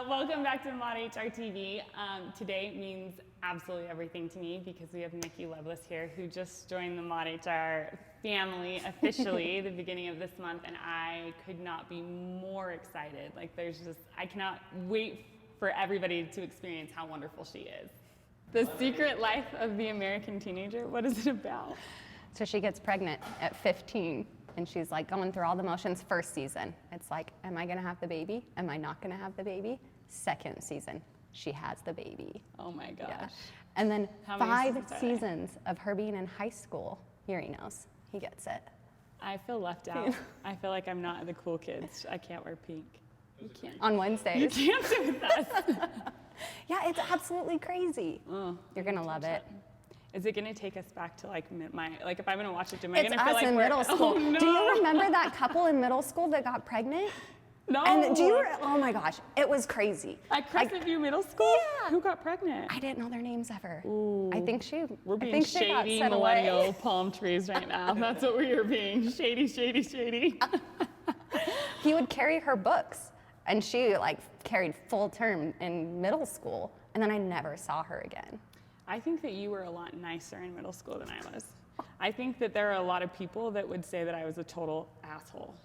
Welcome back to Mod HR TV. Today means absolutely everything to me because we have Miki Loveless here who just joined the Mod HR family officially the beginning of this month, and I could not be more excited. Like I cannot wait for everybody to experience how wonderful she is. The Secret Life of the American Teenager, what is it about? So she gets pregnant at 15. And she's like going through all the motions. First season, it's like, am I gonna have the baby? Am I not gonna have the baby? Second season, she has the baby. Oh my gosh. Yeah. And then How many 5 seasons of her being in high school. Here he knows, he gets it. I feel left out. I feel like I'm not the cool kids. I can't wear pink. You can't. On Wednesdays. You can't do with us. Yeah, it's absolutely crazy. Oh, You're gonna love it. Is it gonna take us back to like if I'm gonna watch it, am I It's gonna feel us like in we're middle school. Oh, no. Do you remember that couple in middle school that got pregnant? No. And oh my gosh, it was crazy. At Crescent View Middle School? Yeah. Who got pregnant? I didn't know their names ever. Ooh. I think she We're I being think she got shady sent millennial away. palm trees right now. That's what we are being. Shady, shady, shady. He would carry her books, and she like carried full term in middle school, and then I never saw her again. I think that you were a lot nicer in middle school than I was. I think that there are a lot of people that would say that I was a total asshole.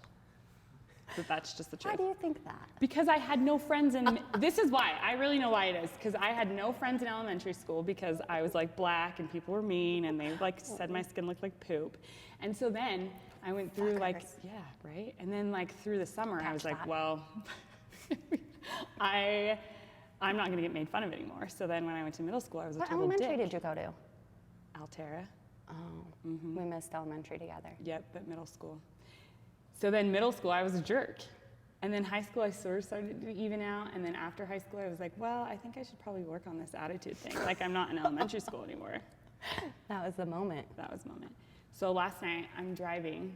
But that's just the truth. Why do you think that? Because I had no friends in, this is why, I really know why it is, because I had no friends in elementary school because I was like black and people were mean and they like said my skin looked like poop. And so then I went through like, yeah, right? And then like through the summer I was like, well, I'm not gonna get made fun of anymore. So then when I went to middle school, I was a total dick. What elementary did you go to? Altera. Oh, we missed elementary together. Yep, but middle school. So then middle school, I was a jerk. And then high school, I sort of started to even out. And then after high school, I was like, well, I think I should probably work on this attitude thing. Like I'm not in elementary school anymore. That was the moment. That was the moment. So last night, I'm driving.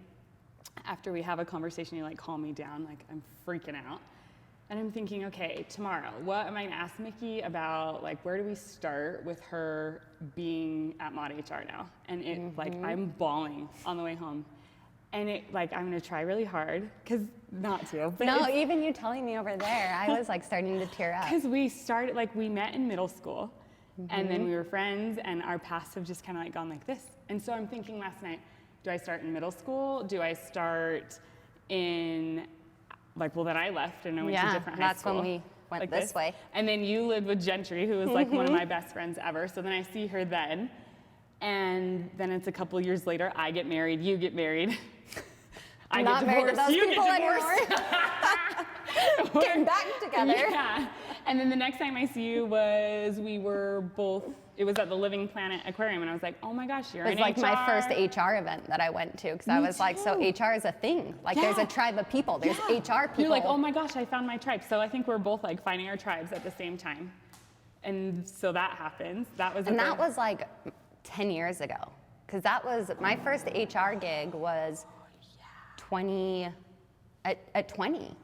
After we have a conversation, you like calm me down, like I'm freaking out. And I'm thinking, okay, tomorrow, what am I gonna ask Miki about? Like, where do we start with her being at Mod HR now? And it, like, I'm bawling on the way home. And it, like, I'm gonna try really hard, cause not to. But no, even you telling me over there, I was like starting to tear up. Cause we started, like, we met in middle school, and then we were friends, and our paths have just kind of like gone like this. And so I'm thinking last night, do I start in middle school? Do I start in like, well, then I left and I went to different high school. That's when we went like this way. And then you lived with Gentry, who was like one of my best friends ever. So then I see her then. And then it's a couple years later, I get married, you get married. I Not get married to divorced, those you people get divorced. anymore. Getting back together. Yeah. And then the next time I see you was, we were both, it was at the Living Planet Aquarium, and I was like, oh my gosh, you're in HR. It was like my first HR event that I went to, because I was like, so HR is a thing. Like there's a tribe of people, there's HR people. You're like, oh my gosh, I found my tribe. So I think we're both like finding our tribes at the same time. And so that happens. That was that was like 10 years ago. Because that was, my first HR gig was 20, at 20.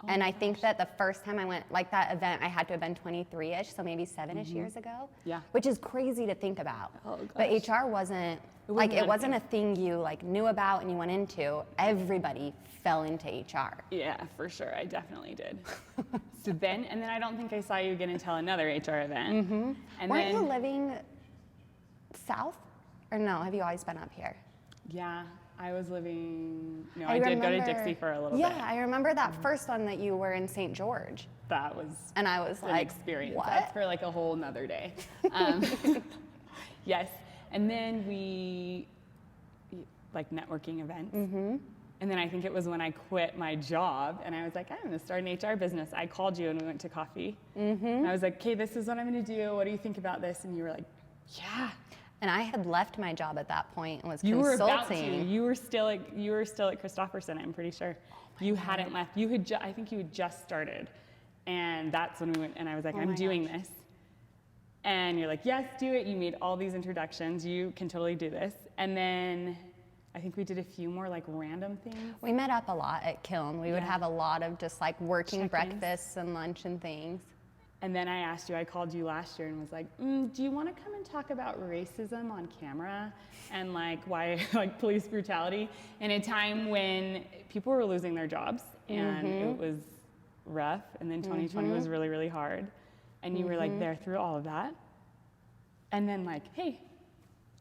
And I think that the first time I went, like that event, I had to have been 23-ish, so maybe 7-ish years ago. Yeah. Which is crazy to think about. Oh, but HR wasn't, it wasn't a thing you like knew about and you went into. Everybody fell into HR. Yeah, for sure, I definitely did. So then, and then I don't think I saw you again until another HR event. And Weren't you living south? Or no, have you always been up here? Yeah. I was living, no, I did go to Dixie for a little bit. Yeah, I remember that first one that you were in St. George. That was and I was an like, experience. What? That's for like a whole nother day. Yes, and then we, like networking events. And then I think it was when I quit my job and I was like, I'm gonna start an HR business. I called you and we went to coffee. And I was like, okay, this is what I'm gonna do. What do you think about this? And you were like, yeah. And I had left my job at that point and was You consulting. were about to. You were still at Christopherson, I'm pretty sure. You hadn't left. You had I think you had just started. And that's when we went, and I was like, I'm doing this. And you're like, yes, do it. You made all these introductions. You can totally do this. And then I think we did a few more like random things. We met up a lot at Kiln. We would have a lot of just like working Check-ins. breakfasts and lunch and things. And then I called you last year and was like, do you want to come and talk about racism on camera and like why, like police brutality in a time when people were losing their jobs and it was rough, and then 2020 was really, really hard. And you were like there through all of that. And then like, hey,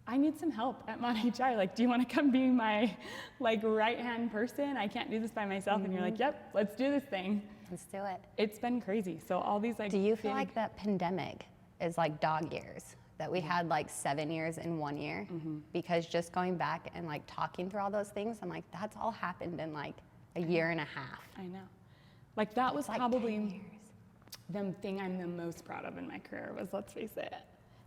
I need some help at Mod HR. Like, do you want to come be my like right-hand person? I can't do this by myself. And you're like, yep, let's do this thing. Let's do it. It's been crazy. So all these like. Do you feel like that pandemic is like dog years? That we had like 7 years in 1 year? Because just going back and like talking through all those things, I'm like, that's all happened in like a year and a half. I know. Like that was like probably 10 years. the thing I'm the most proud of in my career was, let's face it.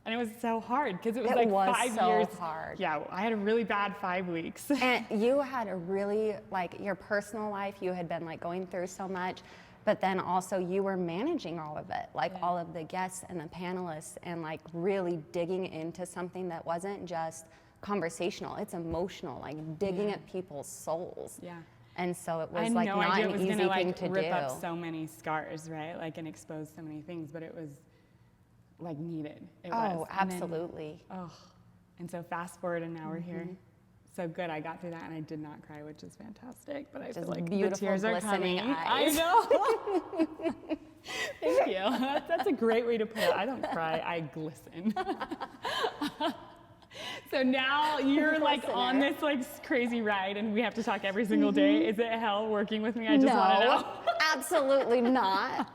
And it was so hard because it was It like was 5 so years. hard. Yeah, I had a really bad 5 weeks. And you had a really, like, your personal life, you had been like going through so much, but then also you were managing all of it, like all of the guests and the panelists, and like really digging into something that wasn't just conversational, it's emotional, like digging at people's souls. Yeah. And so it I was had like no not idea an it was easy gonna thing like to rip do. up so many scars, right? Like and expose so many things, but it was like needed. It was. And then- Absolutely. and so fast forward and now we're here. So good, I got through that and I did not cry, which is fantastic. But I Just feel like the beautiful, tears are glistening coming. eyes. I know. Thank you. That's a great way to put it. I don't cry, I glisten. So now you're like on this like crazy ride and we have to talk every single day. Is it hell working with me? I just want to know. Absolutely not.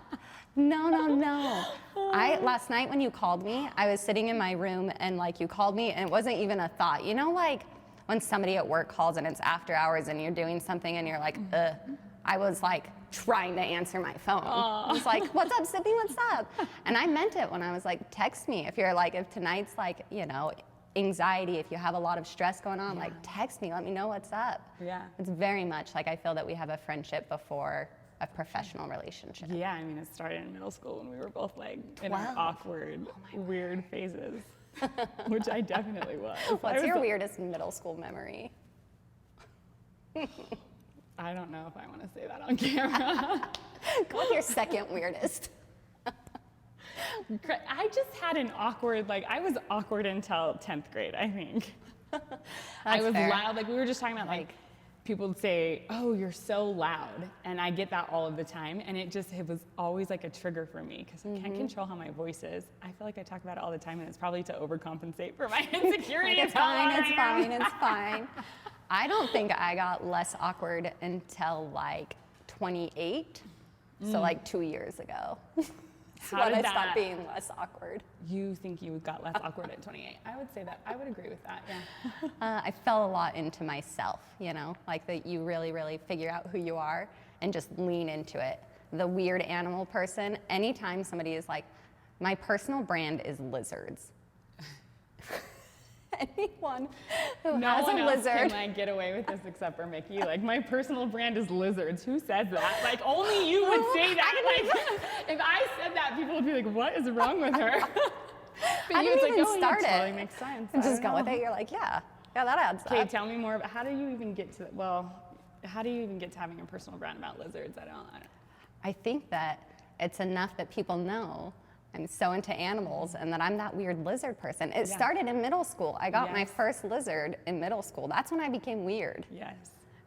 No. Last night when you called me, I was sitting in my room and like you called me and it wasn't even a thought. You know, like when somebody at work calls and it's after hours and you're doing something and you're like, ugh. I was like trying to answer my phone. I was like, what's up, Sydney, what's up? And I meant it when I was like, text me. If you're like, if tonight's like, you know, anxiety, if you have a lot of stress going on, like text me, let me know what's up. Yeah. It's very much like I feel that we have a friendship before a professional relationship. Yeah, I mean, it started in middle school when we were both like in our 12. awkward, weird phases, which I definitely was. What's your weirdest middle school memory? I don't know if I want to say that on camera. Go with your second weirdest. I just had an awkward, like, I was awkward until 10th grade, I think. I was fair. loud. Like, we were just talking about, like, people would say, oh, you're so loud. And I get that all of the time. And it was always like a trigger for me because I can't control how my voice is. I feel like I talk about it all the time and it's probably to overcompensate for my insecurity. It's fine. I don't think I got less awkward until like 28. So like 2 years ago. How when did I stopped being less awkward. You think you got less awkward at 28? I would say that. I would agree with that, yeah. I fell a lot into myself, you know, like that you really, really figure out who you are and just lean into it. The weird animal person, anytime somebody is like, my personal brand is lizards. Anyone who No has one a else lizard. can like get away with this except for Miki. Like my personal brand is lizards. Who says that? Like only you would say that. Like if I said that, people would be like, "What is wrong with her?" But I you, didn't it's even like, start that it. totally makes sense. And I just don't go with know. it. You're like, yeah, that adds Okay, up. tell me more about how do you even get to how do you even get to having a personal brand about lizards? I don't. I think that it's enough that people know I'm so into animals and that I'm that weird lizard person. It started in middle school. I got my first lizard in middle school. That's when I became weird Yes.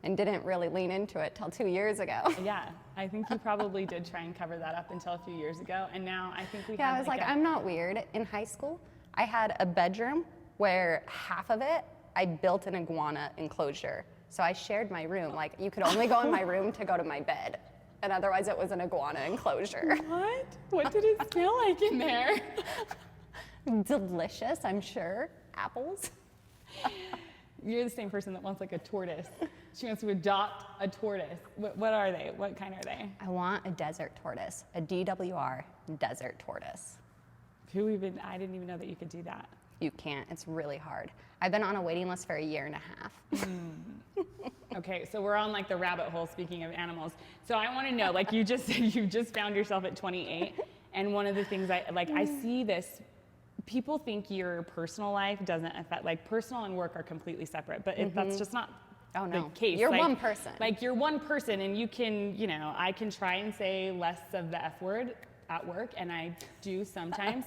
and didn't really lean into it till 2 years ago. Yeah, I think you probably did try and cover that up until a few years ago, and now I think we Yeah, have I was like, I'm not weird. In high school, I had a bedroom where half of it, I built an iguana enclosure. So I shared my room. Like, you could only go in my room to go to my bed. And otherwise it was an iguana enclosure. What? What did it smell like in there? Delicious, I'm sure. Apples. You're the same person that wants like a tortoise. She wants to adopt a tortoise. What are they? What kind are they? I want a desert tortoise, a DWR desert tortoise. I didn't even know that you could do that. You can't, it's really hard. I've been on a waiting list for a year and a half. Okay, so we're on like the rabbit hole speaking of animals. So I want to know, like you just said, you just found yourself at 28. And one of the things I see this, people think your personal life doesn't affect, like personal and work are completely separate, but that's just not the case. You're like, one person. Like you're one person and you can, I can try and say less of the F word at work, and I do sometimes.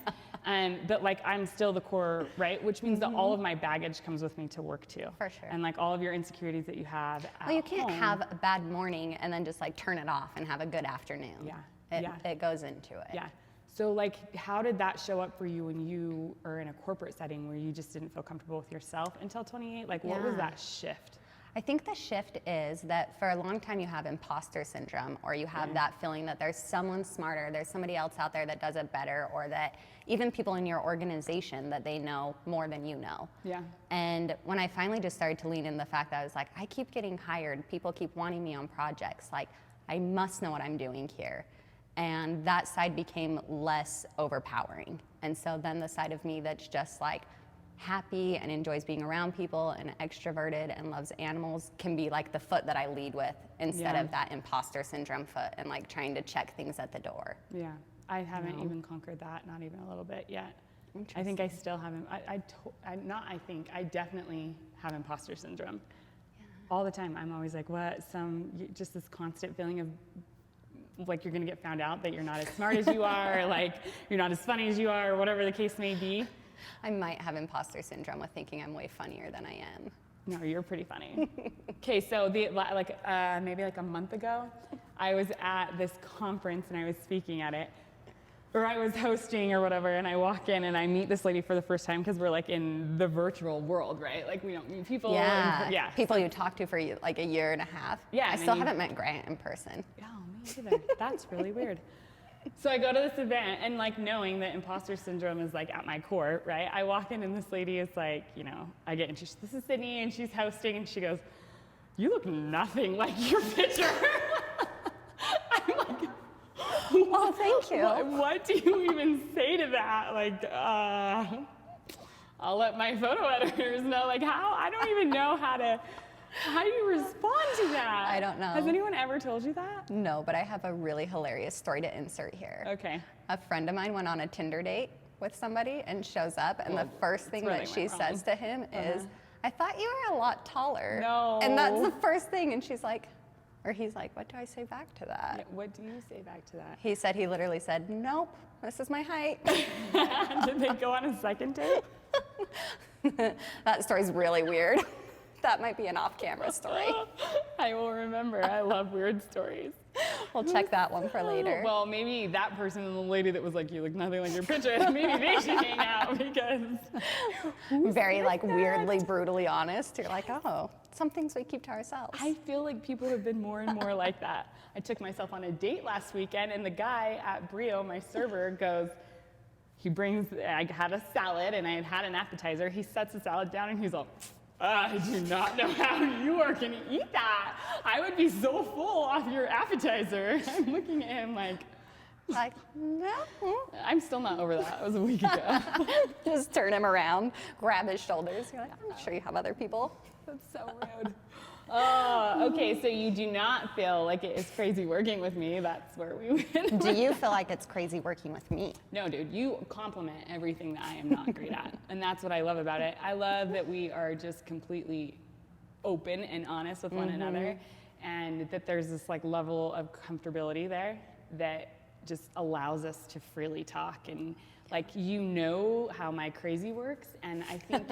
But like I'm still the core, right? Which means that all of my baggage comes with me to work too. For sure. And like all of your insecurities that you have at Well, you can't home. have a bad morning and then just like turn it off and have a good afternoon. It goes into it. Yeah. So like, how did that show up for you when you are in a corporate setting where you just didn't feel comfortable with yourself until 28? Like, what was that shift? I think the shift is that for a long time you have imposter syndrome, or you have that feeling that there's someone smarter, there's somebody else out there that does it better, or that even people in your organization that they know more than you know. Yeah. And when I finally just started to lean in the fact that I was like, I keep getting hired, people keep wanting me on projects, like I must know what I'm doing here. And that side became less overpowering. And so then the side of me that's just like happy and enjoys being around people and extroverted and loves animals can be like the foot that I lead with instead of that imposter syndrome foot and like trying to check things at the door. Yeah. I haven't even conquered that, not even a little bit yet. I think I still haven't. I definitely have imposter syndrome. Yeah. All the time. I'm always like, what? Just this constant feeling of like you're gonna get found out, that you're not as smart as you are, or like you're not as funny as you are, or whatever the case may be. I might have imposter syndrome with thinking I'm way funnier than I am. No, you're pretty funny. Okay, so maybe like a month ago, I was at this conference and I was speaking at it, or I was hosting or whatever, and I walk in and I meet this lady for the first time because we're like in the virtual world, right? Like we don't meet people. Yeah. People you talk to for like a year and a half. Yeah. I still haven't met Grant in person. Oh, me either. That's really weird. So I go to this event, and like knowing that imposter syndrome is like at my core, right? I walk in and this lady is like, I get introduced. This is Sydney, and she's hosting, and she goes, "You look nothing like your picture." I'm like, "Oh, thank you." What do you even say to that? Like, I'll let my photo editors know. Like, how? I don't even know how do you respond to that? I don't know. Has anyone ever told you that? No, but I have a really hilarious story to insert here. Okay. A friend of mine went on a Tinder date with somebody and shows up, and the first thing that she says to him is, "I thought you were a lot taller." No. And that's the first thing, and he's like, "What do I say back to that?" Yeah, what do you say back to that? He literally said, "Nope, this is my height." Did they go on a second date? That story's really weird. That might be an off-camera story. I will remember. I love weird stories. We'll check that one for later. Well, maybe that person and the lady that was like, "You look nothing like your picture," maybe they should hang out, because very like weirdly, brutally honest. You're like, oh, some things we keep to ourselves. I feel like people have been more and more like that. I took myself on a date last weekend, and the guy at Brio, my server, goes, I had a salad and I had an appetizer. He sets the salad down and he's all, "I do not know how you are going to eat that. I would be so full off your appetizer." I'm looking at him like, no. I'm still not over that. It was a week ago. Just turn him around, grab his shoulders. You're like, I'm sure you have other people. That's so rude. Oh, okay, so you do not feel like it is crazy working with me. That's where we win. Do you feel like it's crazy working with me? No, dude, you compliment everything that I am not great at. And that's what I love about it. I love that we are just completely open and honest with one another, and that there's this like level of comfortability there that just allows us to freely talk. And like, how my crazy works, and I think,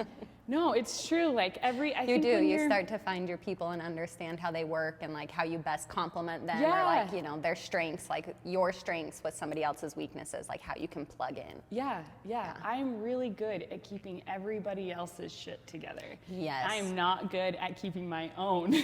no, it's true. Like You start to find your people and understand how they work and like how you best complement them, or like, their strengths, like your strengths with somebody else's weaknesses, like how you can plug in. Yeah. I'm really good at keeping everybody else's shit together. Yes. I'm not good at keeping my own.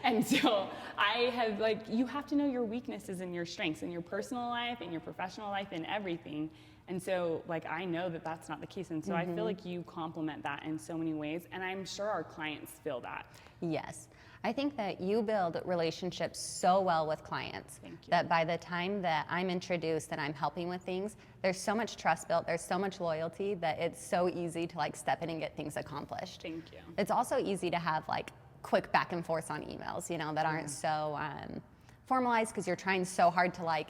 And so I have you have to know your weaknesses and your strengths in your personal life, in your professional life, in everything. And so, I know that that's not the case. And so I feel like you complement that in so many ways. And I'm sure our clients feel that. Yes. I think that you build relationships so well with clients that by the time that I'm introduced and I'm helping with things, there's so much trust built, there's so much loyalty that it's so easy to step in and get things accomplished. Thank you. It's also easy to have quick back and forth on emails, that aren't so formalized, because you're trying so hard to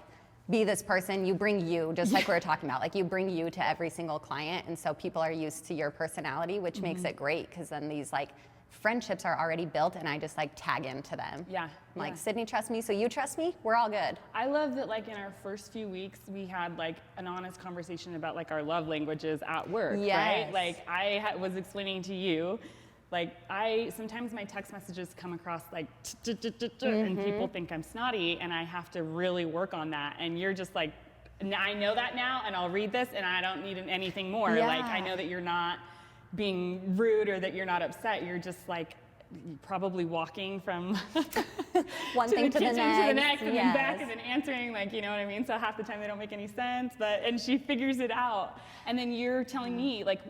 be this person. You bring you, just like we were talking about, you bring you to every single client, and so people are used to your personality, which makes it great, because then these friendships are already built and I just like tag into them. Yeah. I'm like, yeah. Sydney trusts me, so you trust me, we're all good. I love that like in our first few weeks, we had like an honest conversation about like our love languages at work, Yes. right? Like was explaining to you, like sometimes my text messages come across like and people think I'm snotty and I have to really work on that. And you're just like, I know that now and I'll read this and I don't need anything more. Yeah. Like I know that you're not being rude or that you're not upset. You're just like probably walking from One thing to the kitchen next, to the next and then back yes. and then answering, like, you know what I mean? So half the time they don't make any sense, and she figures it out. And then you're telling me, like,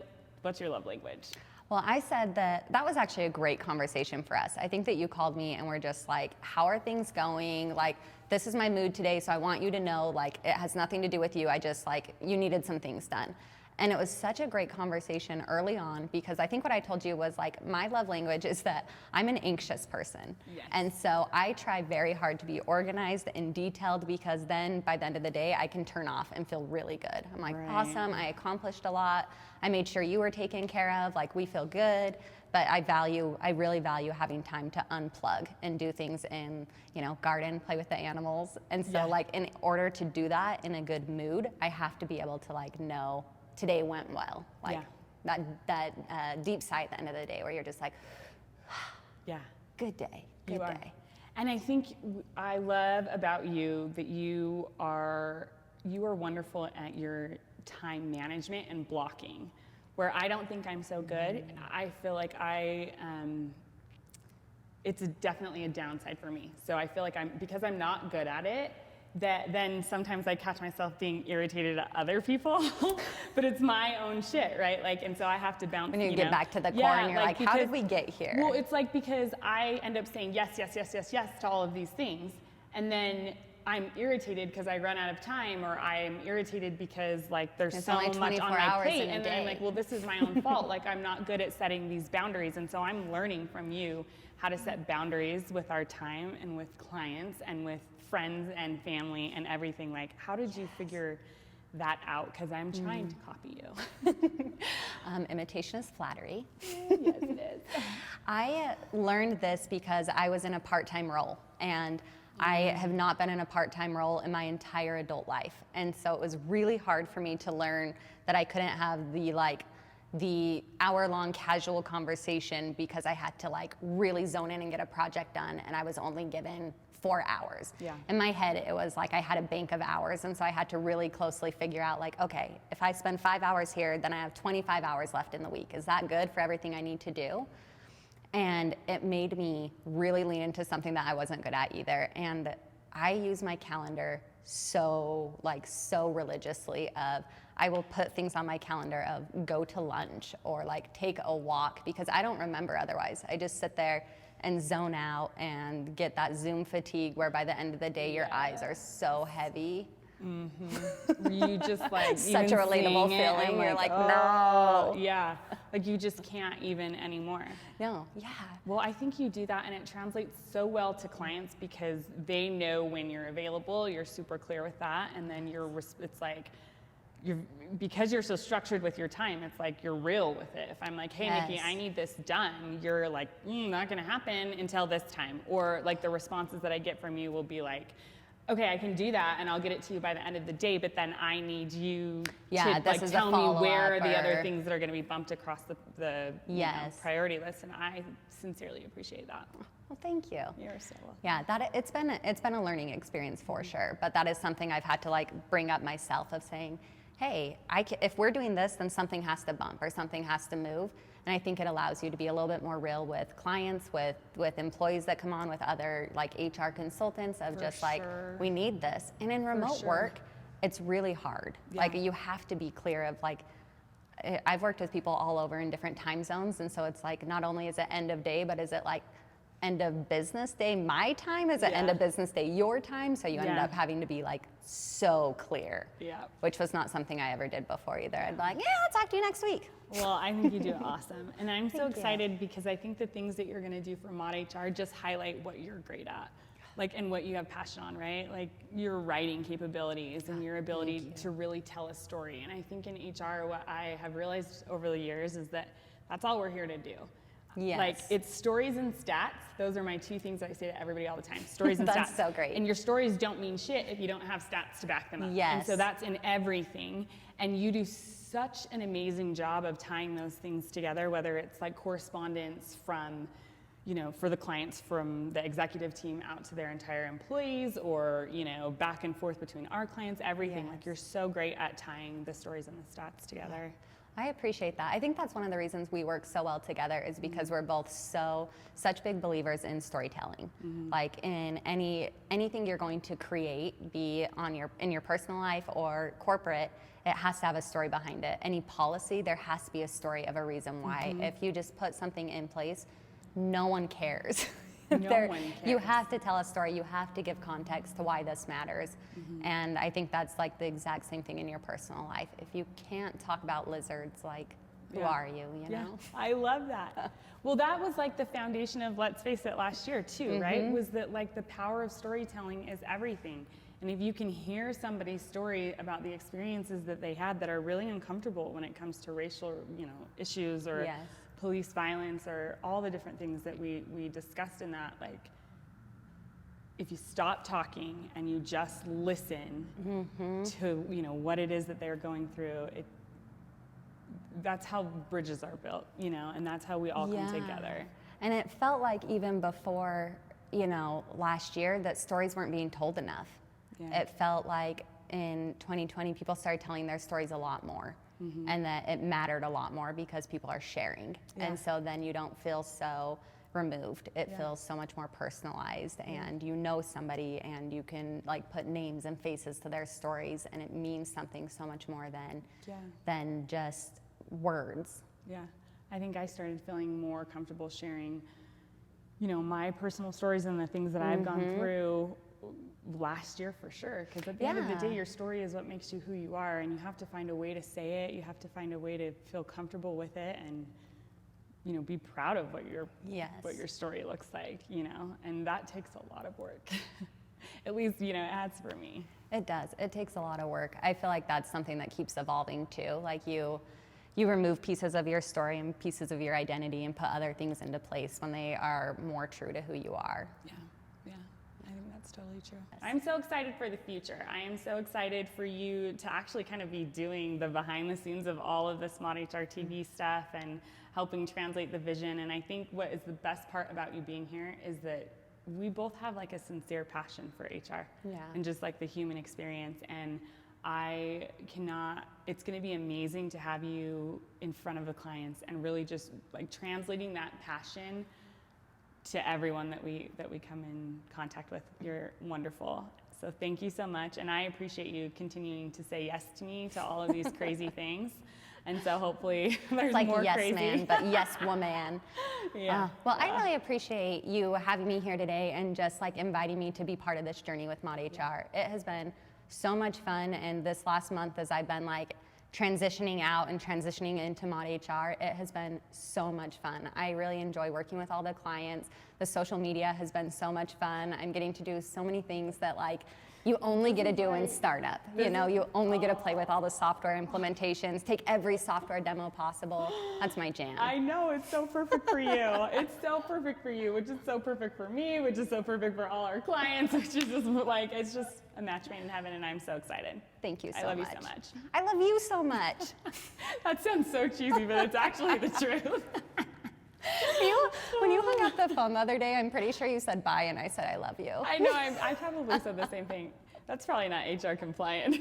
what's your love language? Well, I said that was actually a great conversation for us. I think that you called me and we're just like, how are things going? Like, this is my mood today, so I want you to know, like, it has nothing to do with you. I just, like, you needed some things done. And it was such a great conversation early on because I think what I told you was like, my love language is that I'm an anxious person. Yes. And so I try very hard to be organized and detailed because then by the end of the day, I can turn off and feel really good. I'm like, Right. awesome, I accomplished a lot. I made sure you were taken care of, like we feel good. But I really value having time to unplug and do things in, garden, play with the animals. And so Yeah. like in order to do that in a good mood, I have to be able to like know today went well, like that deep sigh at the end of the day where you're just like, Yeah. good day, You good are. day. And I think I love about you that you are wonderful at your time management and blocking. Where I don't think I'm so good, I feel like it's definitely a downside for me. So I feel like because I'm not good at it, that then sometimes I catch myself being irritated at other people, but it's my own shit, right? Like, and so I have to bounce. When you get back to the core and you're like, how did we get here? Well, it's like because I end up saying yes, yes, yes, yes, yes to all of these things, and then I'm irritated because I run out of time, or I'm irritated because like there's It's so only much 24 on my hours plate, in a and then I'm day. like, well, this is my own fault. Like I'm not good at setting these boundaries, and so I'm learning from you how to set boundaries with our time and with clients and with friends and family and everything. Like, how did you figure that out? Because I'm trying to copy you. Imitation is flattery. Yes, it is. I learned this because I was in a part-time role, and I have not been in a part-time role in my entire adult life. And so it was really hard for me to learn that I couldn't have the hour-long casual conversation because I had to like really zone in and get a project done, and I was only given 4 hours. Yeah. In my head, it was like I had a bank of hours, and so I had to really closely figure out like, okay, if I spend 5 hours here, then I have 25 hours left in the week. Is that good for everything I need to do? And it made me really lean into something that I wasn't good at either. And I use my calendar so religiously of, I will put things on my calendar of go to lunch or like take a walk because I don't remember otherwise. I just sit there and zone out and get that Zoom fatigue where by the end of the day your eyes are so heavy. You just like Such a even relatable seeing it, feeling. I'm You're like, oh, no. yeah, like you just can't even anymore. No, yeah. Well, I think you do that, and it translates so well to clients because they know when you're available. You're super clear with that, and then it's like because you're so structured with your time. It's like you're real with it. If I'm like, hey, Yes. Miki, I need this done, you're like, not gonna happen until this time. Or like the responses that I get from you will be like, okay, I can do that, and I'll get it to you by the end of the day, but then I need you to like tell me where are the other things that are going to be bumped across the Yes. priority list, and I sincerely appreciate that. Well, thank you. You're so welcome. Yeah, it's been a learning experience for sure, but that is something I've had to like bring up myself of saying, hey, if we're doing this, then something has to bump or something has to move. And I think it allows you to be a little bit more real with clients, with employees that come on, with other like HR consultants of just like, we need this. And in remote work, it's really hard. Yeah. Like you have to be clear of like, I've worked with people all over in different time zones. And so it's like, not only is it end of day, but is it like end of business day my time? Is it end of business day your time? So you ended up having to be like so clear, which was not something I ever did before either. I'd be like, yeah, I'll talk to you next week. Well, I think you do awesome. And I'm so excited because I think the things that you're going to do for Mod HR just highlight what you're great at. Like, and what you have passion on, right? Like your writing capabilities and your ability to really tell a story. And I think in HR, what I have realized over the years is that that's all we're here to do. Yes. Like, it's stories and stats. Those are my two things that I say to everybody all the time. Stories and stats. That's so great. And your stories don't mean shit if you don't have stats to back them up. Yes. And so that's in everything. And you do such an amazing job of tying those things together, whether it's like correspondence from, you know, for the clients from the executive team out to their entire employees, or, you know, back and forth between our clients, everything. Yes. Like, you're so great at tying the stories and the stats together. I appreciate that. I think that's one of the reasons we work so well together is because we're both such big believers in storytelling. Like, in anything you're going to create, be in your personal life or corporate, it has to have a story behind it. Any policy, there has to be a story of a reason why. If you just put something in place, no one cares. No one cares. You have to tell a story. You have to give context to why this matters. And I think that's like the exact same thing in your personal life. If you can't talk about lizards, like, who are you, you know? I love that. Well, that was like the foundation of Let's Face It last year too, right? Was that like the power of storytelling is everything. And if you can hear somebody's story about the experiences that they had that are really uncomfortable when it comes to racial, you know, issues or police violence or all the different things that we discussed in that, like, if you stop talking and you just listen to, you know, what it is that they're going through, that's how bridges are built, you know, and that's how we all come together. And it felt like even before, you know, last year, that stories weren't being told enough. It felt like in 2020, people started telling their stories a lot more. And that it mattered a lot more because people are sharing. And so then you don't feel so removed. It feels so much more personalized, and you know somebody and you can like put names and faces to their stories, and it means something so much more than just words. I think I started feeling more comfortable sharing, you know, my personal stories and the things that I've gone through last year for sure, because at the end of the day, your story is what makes you who you are, and you have to find a way to say it. You have to find a way to feel comfortable with it, and, you know, be proud of what your story looks like, you know, and that takes a lot of work. At least, you know, it has for me. It does. It takes a lot of work. I feel like that's something that keeps evolving too. Like, you remove pieces of your story and pieces of your identity and put other things into place when they are more true to who you are. That's totally true. I'm so excited for the future. I am so excited for you to actually kind of be doing the behind the scenes of all of this Mod HR TV stuff and helping translate the vision. And I think what is the best part about you being here is that we both have like a sincere passion for HR and just like the human experience. And it's going to be amazing to have you in front of the clients and really just like translating that passion to everyone that we come in contact with. You're wonderful. So thank you so much. And I appreciate you continuing to say yes to me to all of these crazy things. And so hopefully there's like more yes crazy. Man, but yes woman. Well, I really appreciate you having me here today and just like inviting me to be part of this journey with Mod HR. It has been so much fun. And this last month, as I've been like transitioning out and transitioning into Mod HR, it has been so much fun. I really enjoy working with all the clients. The social media has been so much fun. I'm getting to do so many things that like you only get to do in startup. You know, you only get to play with all the software implementations, take every software demo possible. That's my jam. I know, it's so perfect for you. It's so perfect for you, which is so perfect for me, which is so perfect for all our clients, which is just like, it's just a match made in heaven, and I'm so excited. Thank you so much. I love you so much. I love you so much. That sounds so cheesy, but it's actually the truth. When you hung up the phone the other day, I'm pretty sure you said bye, and I said I love you. I know, I probably said the same thing. That's probably not HR compliant.